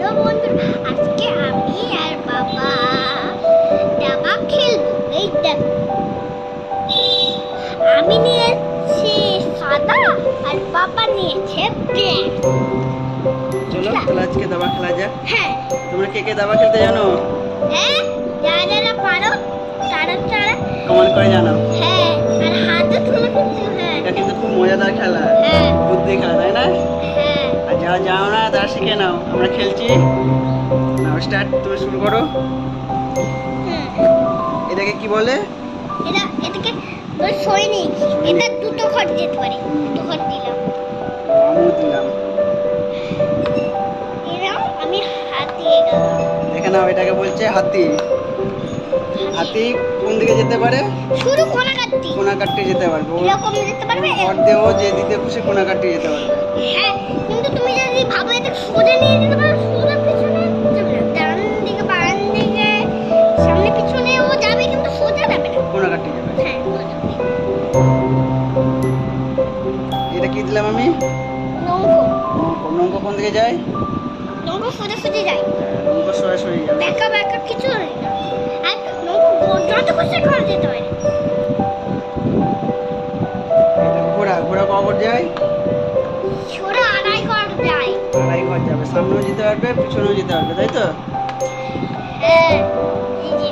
Hello বন্ধুরা, আজকে আমি আর বাবা দাবা খেলবো। এই দেখো, আমি নিয়েছি সাদা আর বাবা নিয়েছে ব্ল্যাক। চলো তাহলে আজকে দাবা খেলা যাক। হ্যাঁ তোমরা কে কে দাবা খেলতে জানো? হ্যাঁ, যারা যারা পারো তারা তারা কমেন্ট করে জানাও। হ্যাঁ, আর হাতে তুলে করতে। হ্যাঁ, এটা কিন্তু খুব মজাদার খেলা, হ্যাঁ বুদ্ধি খেলা, তাই না? হ্যাঁ। আর যারা জানো না তারা শিখে নাও। আমরা খেলছি, নাও স্টার্ট, তুমি শুরু করো। এটাকে কি বলে? এটাকে ওই সৈনিক। এটা দুটো ঘর যেতে পারে, দুটো ঘর দিলাম। আমিও দিলাম। এরাও আমি হাত দিয়ে গেলাম। দেখে নাও, এটাকে বলছে হাতি। হাতি কোন দিকে যেতে পারে? শুধু কোনা কাটতি, কোনা কাটতে যেতে পারবে। এরকম যেতে পারবে। ঘর দেও যে দিতে খুশি কোনা কাটতে যেতে পারবে। হ্যাঁ, কিন্তু তুমি যদি ভাবো এটা সোজা নিয়ে যেতে পারো, সোজা পিছনে যাবে না, ডান দিকে বাম দিকে সামনে পিছনে ও যাবে, কিন্তু সোজা যাবে না। কোনা কাটতে যাবে। হ্যাঁ, সোজা যাবে। এটা কি দিলাম আমি? নৌকো। নৌকো কোন দিকে যায়? নৌকো সোজা সোজা যায়, নৌকো সরাসরি যাবে। ব্যাকা ব্যাকা কিছু হয় না। আর নৌকো যত খুশি করে যেতে পারে। ঘোড়া, ঘোড়া কখন যায়? ছোট আড়াই ঘর যায়। আড়াই ঘর যাবে, সামনেও যেতে পারবে পিছনেও যেতে পারবে, তাই তো? হ্যাঁ, এই যে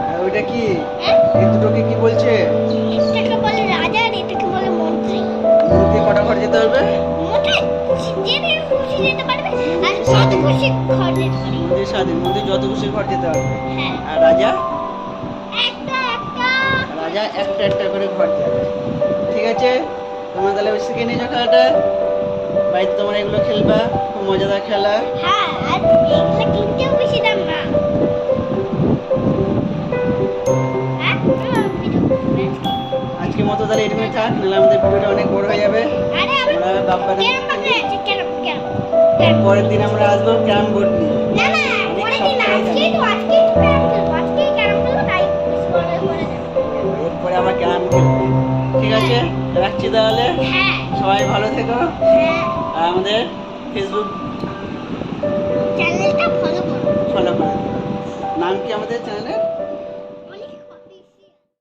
আর ওইটা কি? হ্যাঁ? এই দুটোকে কি বলছে? এটাকে বলে রাজা আর এটাকে বলে মন্ত্রী। মন্ত্রী কটা ঘর যেতে পারবে? মন্ত্রী যেদিকে খুশি যেতে পারবে, আর যত খুশি ঘর যেতে পারে। মন্ত্রী স্বাধীন, মন্ত্রী যত খুশি ঘর যেতে পারবে। হ্যাঁ, আর রাজা? একটা একটা। রাজা একটা একটা করে ঘর যাবে। ঠিক আছে, তোমরা তাহলে শিখে নিয়েছো খেলাটা। বাড়িতে তোমরা এগুলো খেলবা, খুব মজাদার খেলা। হ্যাঁ, আর এগুলো কিনতেও বেশি দাম না। হ্যাঁ, আজকের মতো তাহলে এটুকুই থাক, নাহলে আমাদের ভিডিওটা অনেক বড় হয়ে যাবে। আরে আমরা বাপ্পারে ক্যারাম বোর্ড আছে, ক্যারাম। পরের দিন আমরা আসবো ক্যারাম বোর্ড নিয়ে। না না, পরে দিন আজকেই তো ক্যারাম খেলবো। আজকেই ক্যারাম খেলবো, তাই পরে যাবে। এরপরে আবার ক্যারাম খেলবো। ঠিক আছে, রাখছি তাহলে। হ্যাঁ সবাই ভালো থেকো। হ্যাঁ, আর আমাদের ফেসবুক চ্যানেলটা ফলো করো। ফলো করে দিও। নাম কি আমাদের চ্যানেলের?